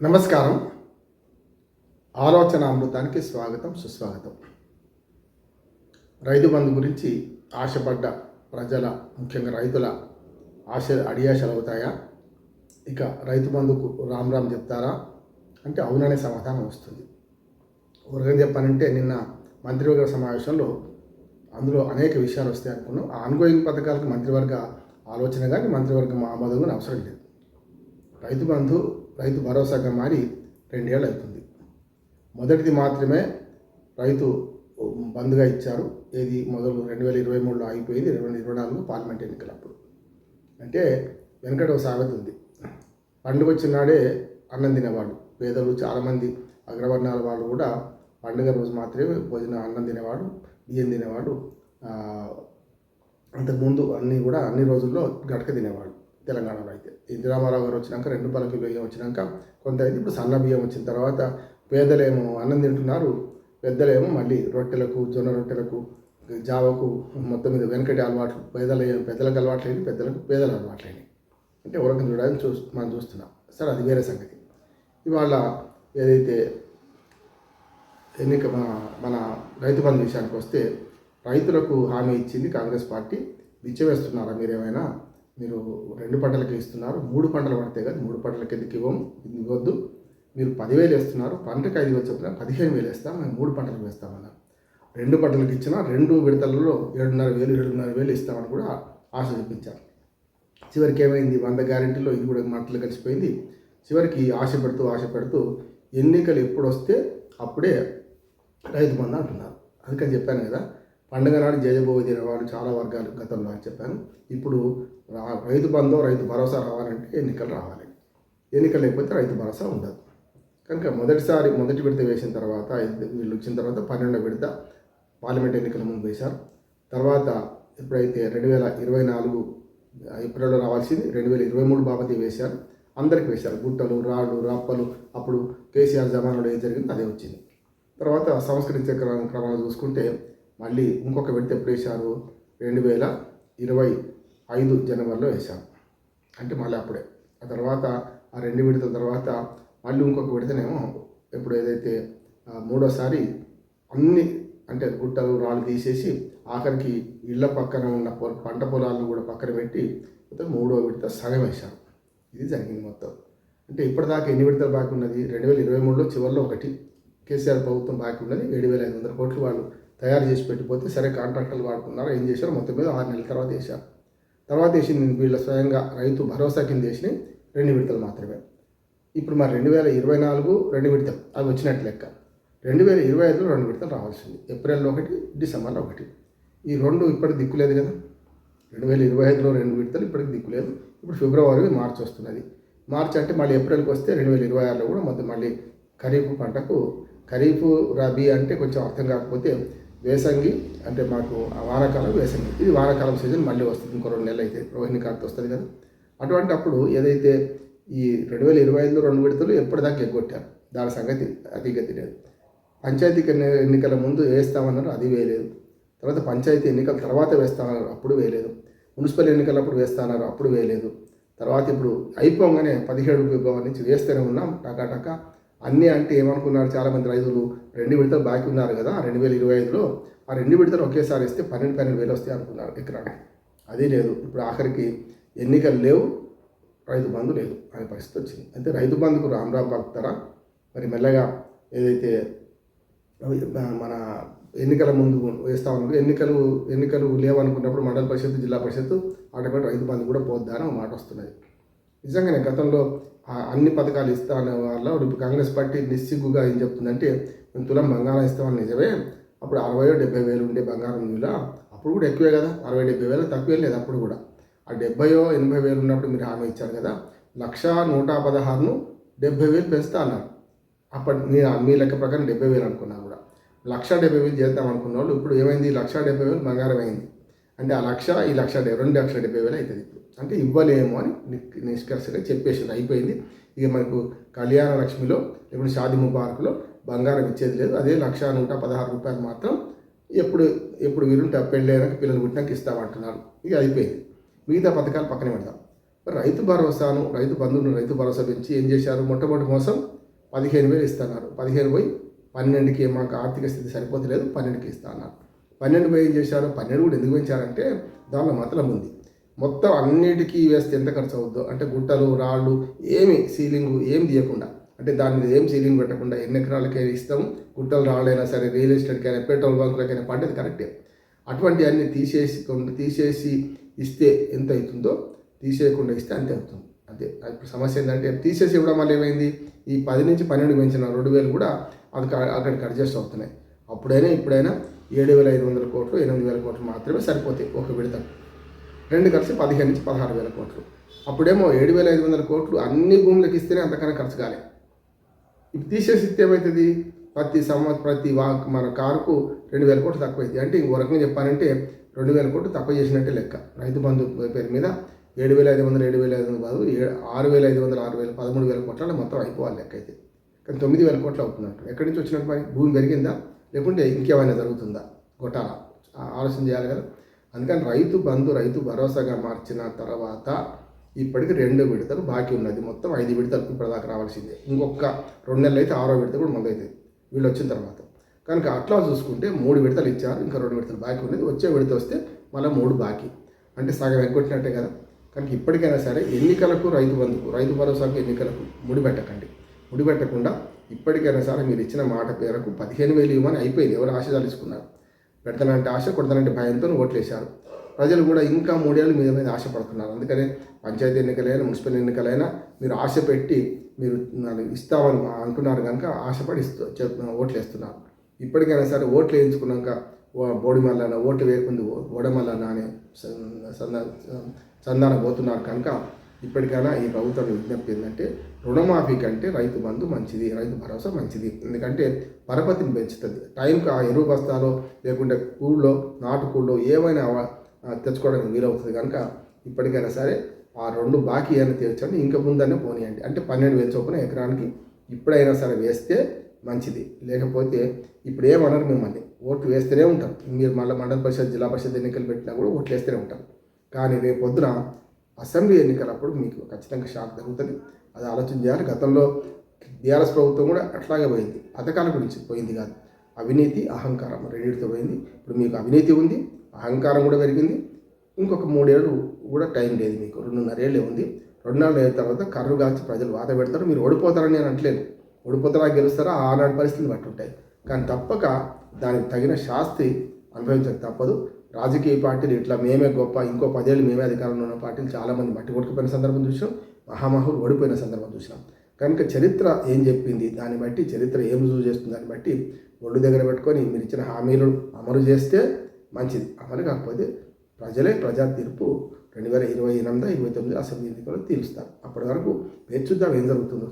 నమస్కారం. ఆలోచన అమృతానికి స్వాగతం, సుస్వాగతం. రైతు బంధు గురించి ఆశపడ్డ ప్రజల, ముఖ్యంగా రైతుల అడియాశలు అవుతాయా? ఇక రైతు బంధుకు రామ్ రామ్ చెప్తారా అంటే అవుననే సమాధానం వస్తుంది. ఊరగా చెప్పానంటే నిన్న మంత్రివర్గ సమావేశంలో అందులో అనేక విషయాలు వస్తాయి అనుకున్నాం. ఆ ఆన్గోయింగ్ పథకాలకు మంత్రివర్గ ఆలోచన కానీ మంత్రివర్గం ఆమోదం కానీ అవసరం లేదు. రైతు బంధు రైతు భరోసాగా మారి 2 ఏళ్ళు అవుతుంది. మొదటిది మాత్రమే రైతు బంధుగా ఇచ్చారు. ఏది మొదలు 2023లో అయిపోయింది. 2024 పార్లమెంట్ ఎన్నికలప్పుడు. అంటే వెనకట ఒక సామెత ఉంది, పండుగ వచ్చినాడే అన్నం తినేవాళ్ళు పేదలు. చాలామంది అగ్రవర్ణాల వాళ్ళు కూడా పండుగ రోజు మాత్రమే అన్నం తినేవాడు, బియ్యం తినేవాడు. అంతకుముందు అన్ని రోజుల్లో గడక తినేవాడు. తెలంగాణలో అయితే ఎన్టీ రామారావు గారు వచ్చినాక 2 రూపాయల బియ్యం వచ్చినాక కొంత అయింది. ఇప్పుడు సన్న బియ్యం వచ్చిన తర్వాత పేదలేమో అన్నం తింటున్నారు, పెద్దలేమో మళ్ళీ రొట్టెలకు, జొన్న రొట్టెలకు, జావకు, మొత్తం మీద వెనకటి అలవాట్లు పెద్దలకు అలవాట్లేని, పెద్దలకు పేదల అలవాట్లేని. అంటే ఎవరికి చూడడానికి మనం చూస్తున్నాం. సరే, అది వేరే సంగతి. ఇవాళ ఏదైతే మన రైతు బంధు విషయానికి వస్తే, రైతులకు హామీ ఇచ్చింది కాంగ్రెస్ పార్టీ. బిచ్చవేస్తున్నారా మీరేమైనా? మీరు 2 పంటలకి ఇస్తున్నారు, 3 పంటలు పడితే కదా, 3 పంటలకి ఎందుకు ఇవ్వద్దు. మీరు 10,000 వేస్తున్నారు, పంటకు 5,000 చొప్పున 15,000 వేస్తాం, మేము 3 పంటలకు వేస్తామన్నారు. 2 పంటలకు ఇచ్చినా 2 విడతలలో 7,500 ఇస్తామని కూడా ఆశ చూపించారు. చివరికి ఏమైంది? 100 గ్యారెంటీలో ఇది కూడా మాటలు కలిసిపోయింది. చివరికి ఆశ పెడుతూ ఎన్నికలు ఎప్పుడు వస్తే అప్పుడే రైతు బంధు అంటున్నారు. అందుకని చెప్పాను కదా, పండుగ నాడు జయబోవి తినేవాళ్ళు చాలా వర్గాలు గతంలో అని చెప్పాను. ఇప్పుడు రైతు బంధు, రైతు భరోసా రావాలంటే ఎన్నికలు రావాలి. ఎన్నికలు లేకపోతే రైతు భరోసా ఉండదు. కనుక మొదటి విడత వేసిన తర్వాత, వీళ్ళు వచ్చిన తర్వాత 12వ విడత పార్లమెంట్ ఎన్నికల ముందు వేశారు. తర్వాత ఎప్పుడైతే 2024 ఏప్రిల్లో రావాల్సింది 2023 బాబతి వేశారు. అందరికి వేశారు. గుట్టలు, రాళ్ళు, రప్పలు. అప్పుడు కేసీఆర్ జమానాలో ఏం జరిగిందో అదే వచ్చింది. తర్వాత సంస్కరించే క్రమంలో చూసుకుంటే మళ్ళీ ఇంకొక విడత ఎప్పుడు వేశారు? 2025 జనవరిలో వేశారు. అంటే మళ్ళీ అప్పుడే. ఆ తర్వాత ఆ 2 విడతల తర్వాత మళ్ళీ ఇంకొక విడతనేమో ఎప్పుడు ఏదైతే మూడోసారి అన్ని అంటే గుట్టలు, రాళ్ళు తీసేసి ఆఖరికి ఇళ్ల పక్కన ఉన్న పంట పొలాలను కూడా పక్కన పెట్టి మూడో విడత సగం వేశారు. ఇది జరిగింది మొత్తం. అంటే ఇప్పటిదాకా ఎన్ని విడతలు బాకీ ఉన్నది? 2023లో చివరిలో ఒకటి కేసీఆర్ ప్రభుత్వం బాకీ ఉన్నది 7,500 కోట్లు. వాళ్ళు తయారు చేసి పెట్టిపోతే సరే, కాంట్రాక్టర్లు వాడుకున్నారు. ఏం చేశారు? మొత్తం మీద 6 నెలల తర్వాత వేశారు. తర్వాత వేసింది వీళ్ళ స్వయంగా రైతు భరోసా కింద వేసినాయి 2 విడతలు మాత్రమే. ఇప్పుడు మరి 2024 2 విడతలు అవి వచ్చినట్టు లెక్క. 2025లో 2 విడతలు రావాల్సింది. ఏప్రిల్లో ఒకటి, డిసెంబర్లో ఒకటి. ఈ 2 ఇప్పటికి దిక్కులేదు కదా. 2025లో 2 విడతలు ఇప్పటికి దిక్కులేదు. ఇప్పుడు ఫిబ్రవరి, మార్చి వస్తున్నది. మార్చి అంటే మళ్ళీ ఏప్రిల్కి వస్తే 2026లో కూడా మొత్తం మళ్ళీ ఖరీఫ్ పంటకు. ఖరీఫ్, రబీ అంటే కొంచెం అర్థం కాకపోతే వేసంగి అంటే మాకు వానాకాలం, వేసంగి. ఇది వానాకాలం సీజన్ మళ్ళీ వస్తుంది. ఇంకో 2 నెలలు అయితే రోహిణి కార్తె వస్తుంది కదా. అటువంటి అప్పుడు ఏదైతే ఈ 2025లో 2 విడతలు ఎప్పటిదాకా ఎగ్గొట్టారు, దాని సంగతి అతిగతి లేదు. పంచాయతీ ఎన్నికల ముందు వేస్తామన్నారు, అది వేయలేదు. తర్వాత పంచాయతీ ఎన్నికల తర్వాత వేస్తామన్నారు, అప్పుడు వేయలేదు. మున్సిపల్ ఎన్నికలప్పుడు వేస్తామన్నారు, అప్పుడు వేయలేదు. తర్వాత ఇప్పుడు అయిపోగానే 17 ఫిబ్రవరి నుంచి వేస్తూనే ఉన్నాం టకా. అన్నీ అంటే ఏమనుకున్నారు చాలామంది రైతులు? 2 విడతలు బాకీ ఉన్నారు కదా 2025లో, ఆ 2 విడతలు ఒకేసారి ఇస్తే 12,000 వస్తాయి అనుకున్నారు ఎకరానికి. అది లేదు. ఇప్పుడు ఆఖరికి ఎన్నికలు లేవు, రైతు బంధు లేదు అనే పరిస్థితి వచ్చింది. అయితే రైతు బంధుకు రామ్ పలుకుతారా? మరి మెల్లగా ఏదైతే మన ఎన్నికల ముందు వేస్తామన్నారు, ఎన్నికలు లేవనుకున్నప్పుడు మండల పరిషత్, జిల్లా పరిషత్ ఆటోమేటిక్ రైతు బంధు కూడా పోద్దా అని మాట వస్తున్నది. నిజంగానే గతంలో అన్ని పథకాలు ఇస్తా అనే వాళ్ళ ఇప్పుడు కాంగ్రెస్ పార్టీ నిస్సిగ్గుగా ఏం చెప్తుందంటే, మేము తులం బంగారం ఇస్తామని నిజమే. అప్పుడు 60,000-70,000 ఉండే బంగారం విలువ. అప్పుడు కూడా ఎక్కువే కదా, 60,000-70,000 తక్కువే లేదు. అప్పుడు కూడా ఆ 70,000-80,000 ఉన్నప్పుడు మీరు హామీ ఇచ్చారు కదా. 1,116ను 70,000 పెంచుతా అన్నారు. అప్పటి మీ లెక్క ప్రకారం 70,000 అనుకున్నా కూడా 1,70,000 చేద్దాం అనుకున్న వాళ్ళు ఇప్పుడు ఏమైంది? 1,70,000 బంగారం అయింది. అంటే ఆ 1,00,000 ఈ 2,70,000 అవుతుంది. ఇప్పుడు అంటే ఇవ్వలేము అని నిష్కర్షగా చెప్పేసింది, అయిపోయింది. ఇక మనకు కళ్యాణ లక్ష్మిలో ఇప్పుడు షాదీ ముబారక్లో బంగారం ఇచ్చేది లేదు. అదే 1,116 రూపాయలు మాత్రం ఎప్పుడు వీరుంటే పెళ్ళైనాక పిల్లలు పుట్టినాక ఇస్తామంటున్నారు. ఇక అయిపోయింది. మిగతా పథకాలు పక్కనే పెడదాం. రైతు భరోసాను, రైతు బంధువును, రైతు భరోసా పెంచి ఏం చేశారు? మొట్టమొదటి మోసం 15,000 ఇస్తున్నారు. 15 పోయి 12కి మాకు ఆర్థిక స్థితి సరిపోతలేదు, 12కి ఇస్తా అన్నారు. 12 పోయి ఏం చేశారు? 12 కూడా ఎందుకు పెంచారంటే దానిలో మతలం ఉంది. మొత్తం అన్నిటికీ వేస్తే ఎంత ఖర్చు అవుద్దో, అంటే గుట్టలు రాళ్ళు ఏమి సీలింగు ఏం తీయకుండా, అంటే దాని మీద ఏం సీలింగ్ పెట్టకుండా ఎన్ని ఎకరాలకైనా ఇస్తాం, గుట్టలు రాళ్ళైనా సరే, రియల్ ఎస్టేట్కైనా, పెట్రోల్ బంకులకైనా పడ్డది కరెక్టే. అటువంటి అన్ని తీసేసి ఇస్తే ఎంత అవుతుందో తీసేయకుండా ఇస్తే అంతే అవుతుంది. అంతే. ఇప్పుడు సమస్య ఏంటంటే తీసేసి ఇవ్వడం వల్ల ఏమైంది? ఈ 10 నుంచి 12 పెంచిన 2,000 కూడా అక్కడికి అడ్జస్ట్ అవుతున్నాయి. అప్పుడైనా ఇప్పుడైనా 7,500 కోట్లు, 8,000 కోట్లు మాత్రమే సరిపోతాయి ఒక విడతకు. 2 కలిసి 15 నుంచి 16,000 కోట్లు. అప్పుడేమో 7,500 కోట్లు అన్ని భూములకు ఇస్తేనే అంతకన్నా ఖర్చు కాలే. ఇప్పుడు తీసేసి ఇస్తే ఏమవుతుంది? మన కారుకు 2,000 కోట్లు తక్కువైంది. అంటే ఇంకో రకంగా చెప్పాలంటే 2,000 కోట్లు తక్కువ చేసినట్టే లెక్క. రైతు బంధు పేరు మీద 7,500 కాదు, 6,500 13,000 కోట్ల మొత్తం అయిపోవాలి లెక్క అయితే. కానీ 9,000 కోట్లు అవుతున్నట్టు. ఎక్కడి నుంచి వచ్చినట్టు మరి? భూమి పెరిగిందా లేకుంటే ఇంకేమైనా జరుగుతుందా? గొట్టాల ఆలోచన చేయాలి కదా. అందుకని రైతు బంధు, రైతు భరోసాగా మార్చిన తర్వాత ఇప్పటికి 2 విడతలు బాకీ ఉన్నది. మొత్తం 5 విడతలు ఇప్పటిదాకా రావాల్సిందే. ఇంకొక 2 నెలలు అయితే 6వ విడత కూడా మొదలవుతుంది వీళ్ళు వచ్చిన తర్వాత. కనుక అట్లా చూసుకుంటే 3 విడతలు ఇచ్చారు, ఇంకా 2 విడతలు బాకీ ఉన్నది. వచ్చే విడత వస్తే మళ్ళీ 3 బాకీ, అంటే సగం ఎగ్గొట్టినట్టే కదా. కనుక ఇప్పటికైనా సరే ఎన్నికలకు, రైతు బంధుకు, రైతు భరోసాకు, ఎన్నికలకు ముడిపెట్టకండి. ముడిపెట్టకుండా ఇప్పటికైనా సరే మీరు ఇచ్చిన మాట పేరకు 15,000 ఇవ్వమని అయిపోయింది. ఎవరు ఆశ తలుచుకున్నారు? పెడతానంటే ఆశ, కొడతానంటే భయంతో ఓట్లేశారు. ప్రజలు కూడా ఇంకా 3 ఏళ్ళు మీద ఆశపడుతున్నారు. అందుకని పంచాయతీ ఎన్నికలైనా, మున్సిపల్ ఎన్నికలైనా మీరు ఆశ పెట్టి మీరు ఇస్తామని అంటున్నారు కనుక ఆశపడి ఓట్లు వేస్తున్నారు. ఇప్పటికైనా సరే ఓట్లు వేయించుకున్నాక బోడి మల్లన్న, ఓట్లు వేయకుంది ఓడమల్లన్న అనే సంధాన పోతున్నారు. కనుక ఇప్పటికైనా ఈ ప్రభుత్వం విజ్ఞప్తి ఏంటంటే రుణమాఫీ కంటే రైతు బంధు మంచిది, రైతు భరోసా మంచిది. ఎందుకంటే పరపతిని పెంచుతుంది. టైంకి ఆ ఎరువు బస్తాలో లేకుంటే కూళ్ళో, నాటు కూళ్ళో ఏమైనా తెచ్చుకోవడానికి వీలవుతుంది. కనుక ఇప్పటికైనా సరే ఆ 2 బాకీ అయినా తీర్చండి, ఇంకా ముందనే పోనీయండి. అంటే 12,000 చొప్పున ఎకరానికి ఇప్పుడైనా సరే వేస్తే మంచిది. లేకపోతే ఇప్పుడు ఏమన్నారు? మిమ్మల్ని ఓట్లు వేస్తూనే ఉంటారు. మీరు మళ్ళీ మండల పరిషత్, జిల్లా పరిషత్ ఎన్నికలు పెట్టినా కూడా ఓట్లు వేస్తూనే ఉంటారు. కానీ రేపు పొద్దున అసెంబ్లీ ఎన్నికలప్పుడు మీకు ఖచ్చితంగా షాక్ జరుగుతుంది. అది ఆలోచన చేయాలి. గతంలో బీఆర్ఎస్ ప్రభుత్వం కూడా అట్లాగే పోయింది. పథకాల గురించి పోయింది కాదు, అవినీతి, అహంకారం రెండింటితో పోయింది. ఇప్పుడు మీకు అవినీతి ఉంది, అహంకారం కూడా పెరిగింది. ఇంకొక 3 ఏళ్ళు కూడా టైం లేదు మీకు, 2.5 ఏళ్ళే ఉంది. 2 ఏళ్ళ తర్వాత కర్రు కాల్చి ప్రజలు వాత పెడతారు. మీరు ఓడిపోతారని నేను అంటలేదు, ఓడిపోతారా గెలుస్తారా ఆనాటి పరిస్థితులు బట్టి ఉంటాయి. కానీ తప్పక దానికి తగిన శాస్తి అనుభవించక తప్పదు. రాజకీయ పార్టీలు ఇట్లా మేమే గొప్ప, ఇంకో 10 ఏళ్ళు మేమే అధికారంలో ఉన్న పార్టీలు చాలామంది మట్టి కొట్టుకుపోయిన సందర్భం చూసినాం, మహామహులు ఓడిపోయిన సందర్భం చూసినాం. కనుక చరిత్ర ఏం చెప్పింది దాన్ని బట్టి, చరిత్ర ఏం రుజువు చేస్తుంది దాన్ని బట్టి ఒళ్ళు దగ్గర పెట్టుకొని మీరు ఇచ్చిన హామీలు అమలు చేస్తే మంచిది. అమలు కాకపోతే ప్రజా తీర్పు 2028, 2029 అసెంబ్లీ ఎన్నికలు తీరుస్తారు. అప్పటి వరకు వేచి చూద్దాం ఏం జరుగుతుందో.